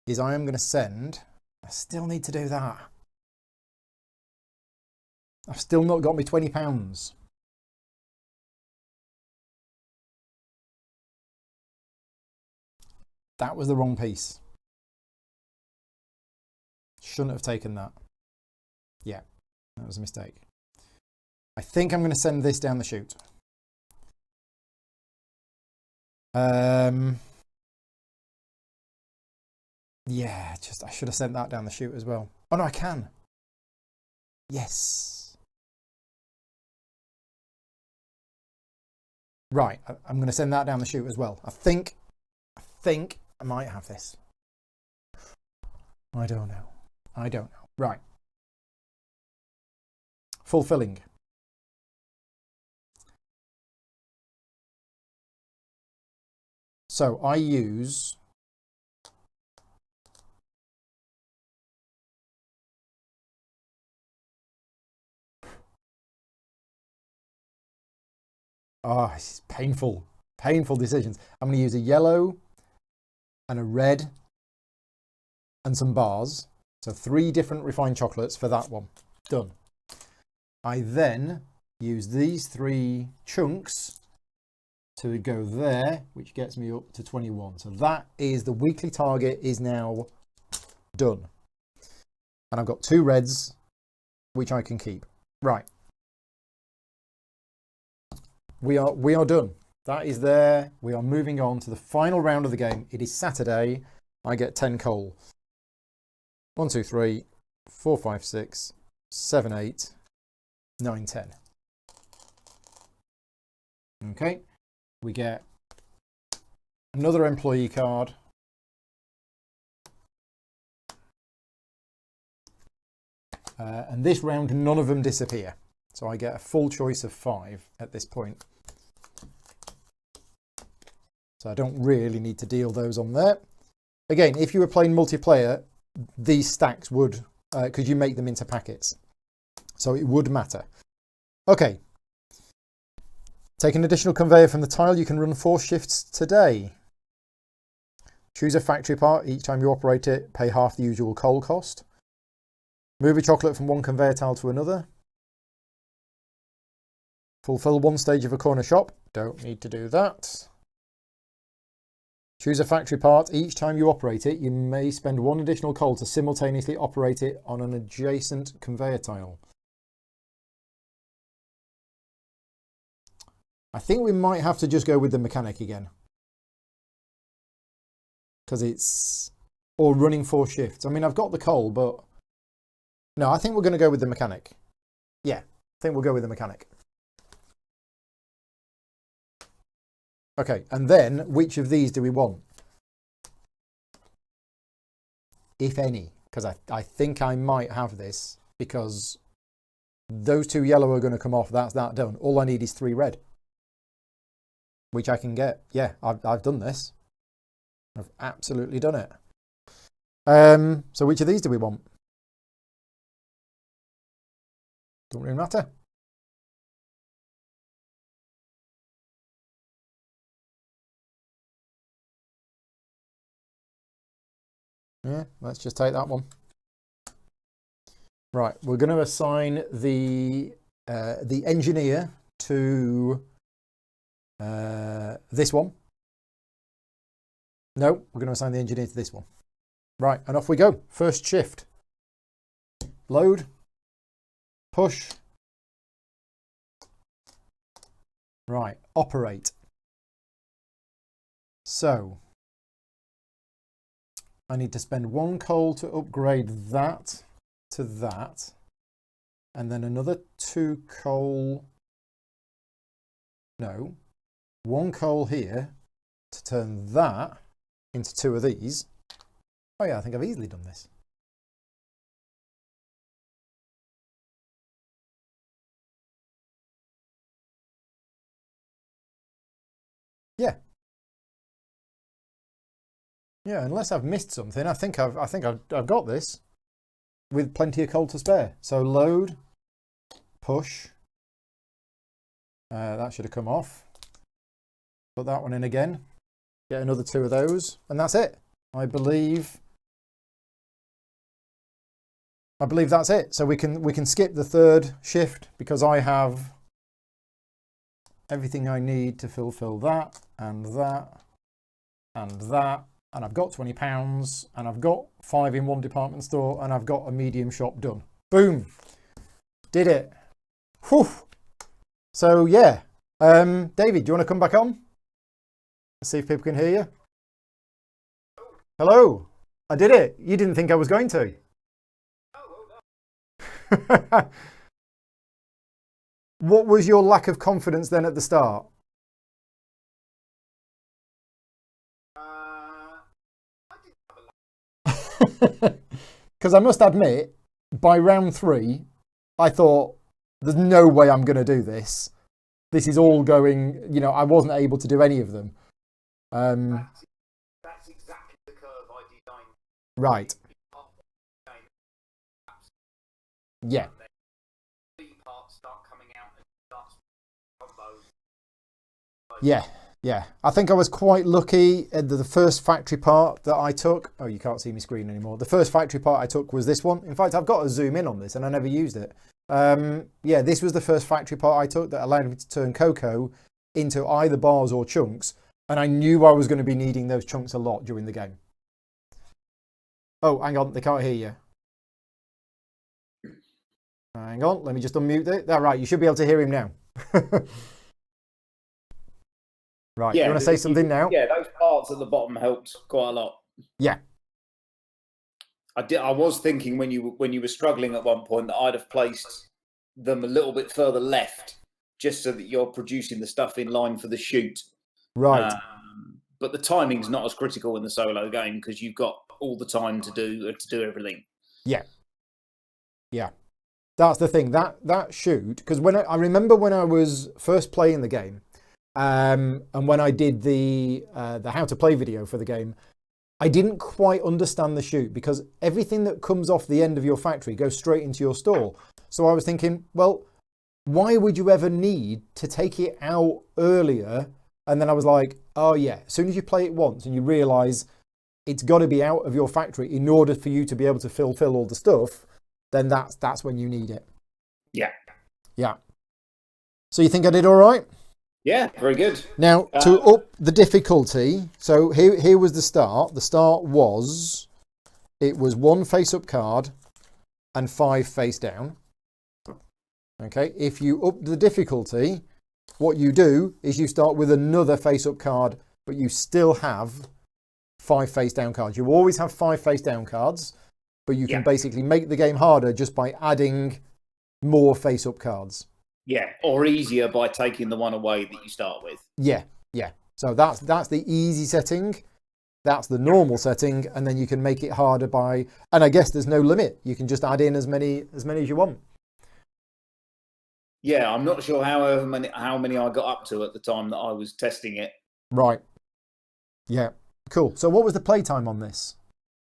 is I am going to send, I still need to do that. I've still not got me £20. That was the wrong piece. Shouldn't have taken that. Yeah, that was a mistake. I think I'm going to send this down the chute. Yeah, I should have sent that down the chute as well. Oh no, I can. Yes. Right, I'm going to send that down the chute as well. I think I might have this. I don't know. Right. Fulfilling. So I use it's painful decisions. I'm going to use a yellow and a red and some bars. So 3 different refined chocolates for that one. Done. I then use these 3 chunks to go there, which gets me up to 21. So that is the weekly target is now done. And I've got 2 reds, which I can keep. Right. We are done. That is there. We are moving on to the final round of the game. It is Saturday. I get 10 coal. 1, 2, 3, 4, 5, 6, 7, 8, 9, 10. Okay. We get another employee card. And this round, none of them disappear. So I get a full choice of 5 at this point. So I don't really need to deal those on there. Again, if you were playing multiplayer, these stacks would, because you make them into packets. So it would matter. Okay. Take an additional conveyor from the tile. You can run 4 shifts today. Choose a factory part. Each time you operate it, pay half the usual coal cost. Move a chocolate from one conveyor tile to another. Fulfill one stage of a corner shop. Don't need to do that. Choose a factory part. Each time you operate it, you may spend one additional coal to simultaneously operate it on an adjacent conveyor tile. I think we might have to just go with the mechanic again. Because it's... Or running 4 shifts. I mean, I've got the coal, but... No, I think we're going to go with the mechanic. Yeah, I think we'll go with the mechanic. Okay, and then which of these do we want? If any, because I think I might have this, because those 2 yellow are going to come off. That's that done. All I need is 3 red, which I can get. Yeah, I've done this. I've absolutely done it. So which of these do we want? Don't really matter. Yeah, let's just take that one. Right, we're going to assign the engineer to this one. No, we're going to assign the engineer to this one. Right, and off we go. First shift. Load. Push. Right, operate. So, I need to spend 1 coal to upgrade that to that. And then another 2 coal. No, 1 coal here to turn that into 2 of these. Oh yeah, I think I've easily done this. Yeah. Yeah, unless I've missed something, I think I've got this with plenty of coal to spare. So load, push. That should have come off. Put that one in again. Get another 2 of those, and that's it. I believe that's it. So we can skip the 3rd shift because I have everything I need to fulfill that and that and that. And I've got £20 and I've got 5 in 1 department store and I've got a medium shop done. Boom. Did it. Whew. So yeah. David, do you want to come back on? Let's see if people can hear you. Hello. I did it. You didn't think I was going to. What was your lack of confidence then at the start? Because I must admit, by round 3, I thought, there's no way I'm going to do this. This is all going, you know, I wasn't able to do any of them. That's exactly the curve I designed. Right. Yeah. Yeah, yeah. I think I was quite lucky at the first factory part that I took. Oh, you can't see my screen anymore. The first factory part I took was this one. In fact, I've got to zoom in on this and I never used it. Yeah, this was the first factory part I took that allowed me to turn cocoa into either bars or chunks. And I knew I was going to be needing those chunks a lot during the game. Oh, hang on. They can't hear you. Hang on. Let me just unmute it. That's right. You should be able to hear him now. Right, yeah, you want to say something now? Yeah, those parts at the bottom helped quite a lot. Yeah. I was thinking when you were struggling at one point that I'd have placed them a little bit further left, just so that you're producing the stuff in line for the shoot. Right. But the timing's not as critical in the solo game because you've got all the time to do everything. Yeah. Yeah. That's the thing. That shoot, because I remember when I was first playing the game. And when I did the how to play video for the game, I didn't quite understand the shoot because everything that comes off the end of your factory goes straight into your store. So I was thinking, well, why would you ever need to take it out earlier? And then I was like, oh yeah, as soon as you play it once and you realise it's got to be out of your factory in order for you to be able to fulfill all the stuff, then that's when you need it. Yeah. Yeah. So you think I did all right? Yeah, very good. Now, to up the difficulty, so here was the start. The start was, it was 1 face-up card and 5 face-down. Okay, if you up the difficulty, what you do is you start with another face-up card, but you still have 5 face-down cards. You always have 5 face-down cards, but you can basically make the game harder just by adding more face-up cards. Yeah, or easier by taking the one away that you start with. Yeah. So that's the easy setting. That's the normal setting, and then you can make it harder by, and I guess there's no limit. You can just add in as many as you want. Yeah, I'm not sure how many I got up to at the time that I was testing it. Right. Yeah. Cool. So what was the playtime on this?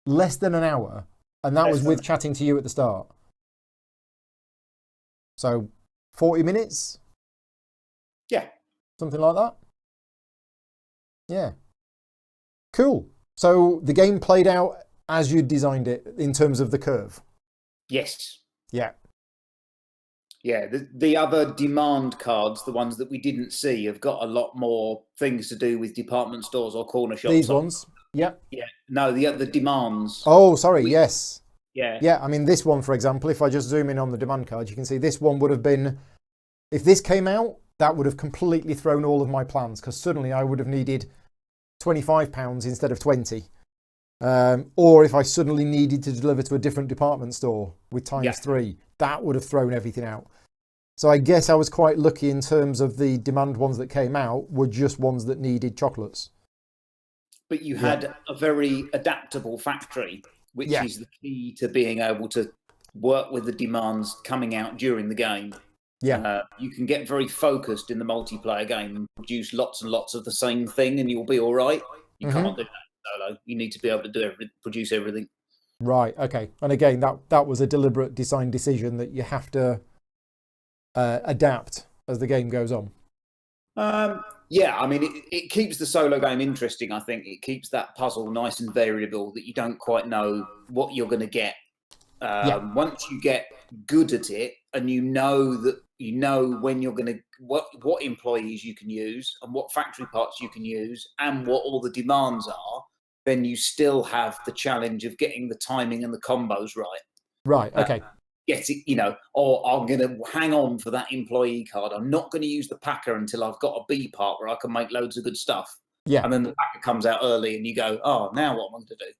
Less than an hour, and that was with chatting to you at the start. So 40 minutes? Yeah. Something like that? Yeah. Cool. So the game played out as you designed it in terms of the curve? Yes. Yeah. Yeah, the other demand cards, the ones that we didn't see, have got a lot more things to do with department stores or corner shops. These ones? Yeah. Yeah. No, the demands. Oh, sorry. Yes. Yeah. Yeah. I mean, this one, for example, if I just zoom in on the demand card, you can see this one would have been, if this came out, that would have completely thrown all of my plans, because suddenly I would have needed £25 instead of 20. Or if I suddenly needed to deliver to a different department store with times 3, that would have thrown everything out. So I guess I was quite lucky in terms of the demand ones that came out were just ones that needed chocolates. But you had a very adaptable factory, which is the key to being able to work with the demands coming out during the game. Yeah. You can get very focused in the multiplayer game and produce lots and lots of the same thing and you'll be all right. You can't do that solo. You need to be able to produce everything. Right, okay. And again, that was a deliberate design decision that you have to adapt as the game goes on. Yeah, I mean, it keeps the solo game interesting, I think. It keeps that puzzle nice and variable, that you don't quite know what you're going to get. Once you get good at it and you know when you're going to, what employees you can use and what factory parts you can use and what all the demands are, then you still have the challenge of getting the timing and the combos right. Right, okay. Get it, or I'm going to hang on for that employee card. I'm not going to use the packer until I've got a B part where I can make loads of good stuff. Yeah. And then the packer comes out early and you go, oh, now what am I going to do?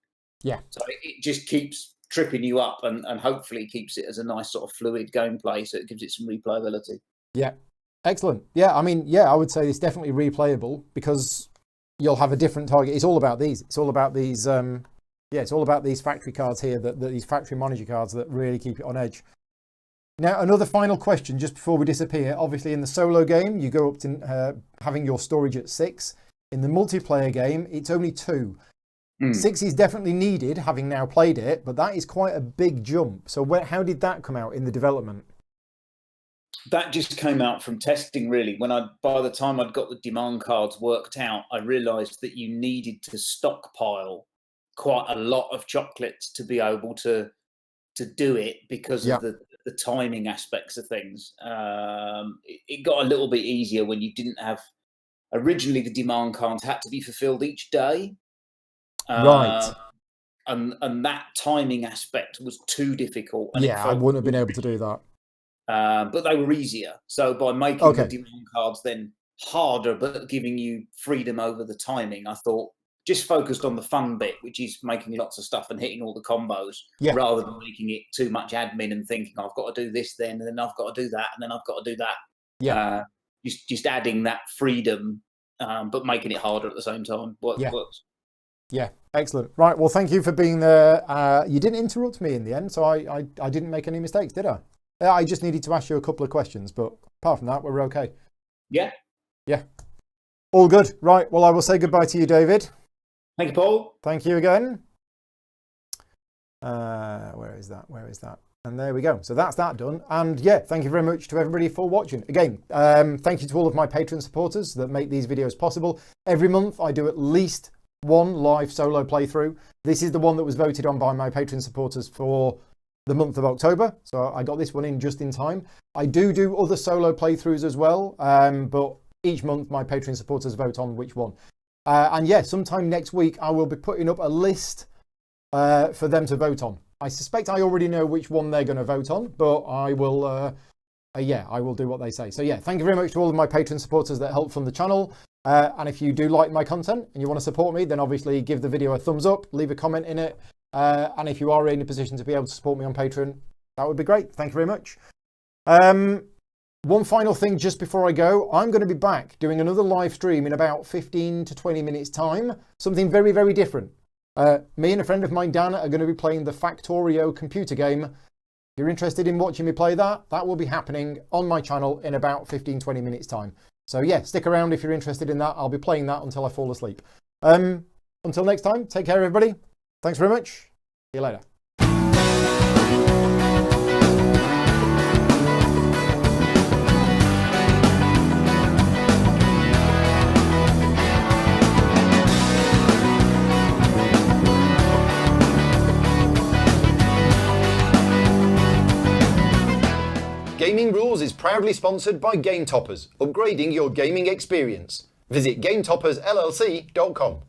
Yeah. So it just keeps tripping you up and hopefully keeps it as a nice sort of fluid gameplay, so it gives it some replayability. Yeah. Excellent. Yeah, I mean, I would say it's definitely replayable because you'll have a different target. It's all about these. It's all about these it's all about these factory cards here, these factory manager cards that really keep it on edge. Now, another final question just before we disappear. Obviously, in the solo game, you go up to having your storage at 6. In the multiplayer game, it's only 2. 6 is definitely needed, having now played it, but that is quite a big jump. So how did that come out in the development? That just came out from testing, really. By the time I'd got the demand cards worked out, I realised that you needed to stockpile quite a lot of chocolates to be able to do it because of the timing aspects of things. It got a little bit easier when you didn't have... Originally, the demand cards had to be fulfilled each day. Right. And that timing aspect was too difficult. And I wouldn't have been able to do that. But they were easier. So by making the demand cards then harder, but giving you freedom over the timing, I thought just focused on the fun bit, which is making lots of stuff and hitting all the combos, rather than making it too much admin and thinking, I've got to do this then, and then I've got to do that, and then I've got to do that. Yeah. Just adding that freedom, but making it harder at the same time. Works. Yeah, excellent. Right, well, thank you for being there. You didn't interrupt me in the end, so I didn't make any mistakes, did I? I just needed to ask you a couple of questions, but apart from that, we're okay. Yeah. Yeah. All good. Right, well, I will say goodbye to you, David. Thank you, Paul. Thank you again. Where is that? And there we go. So that's that done. And thank you very much to everybody for watching. Again, thank you to all of my Patreon supporters that make these videos possible. Every month, I do at least one live solo playthrough. This is the one that was voted on by my Patreon supporters for the month of October. So I got this one in just in time. I do other solo playthroughs as well, but each month my Patreon supporters vote on which one. And yeah, sometime next week I will be putting up a list for them to vote on. I suspect I already know which one they're going to vote on, but I will, I will do what they say. So yeah, thank you very much to all of my Patreon supporters that help fund the channel. And if you do like my content and you want to support me, then obviously give the video a thumbs up, leave a comment in it. And if you are in a position to be able to support me on Patreon, that would be great. Thank you very much. One final thing just before I go, I'm going to be back doing another live stream in about 15 to 20 minutes time. Something very, very different. Me and a friend of mine, Dan, are going to be playing the Factorio computer game. If you're interested in watching me play that, that will be happening on my channel in about 15-20 minutes time. So yeah, stick around if you're interested in that. I'll be playing that until I fall asleep. Until next time, take care everybody. Thanks very much. See you later. Gaming Rules is proudly sponsored by Game Toppers, upgrading your gaming experience. Visit GameToppersLLC.com.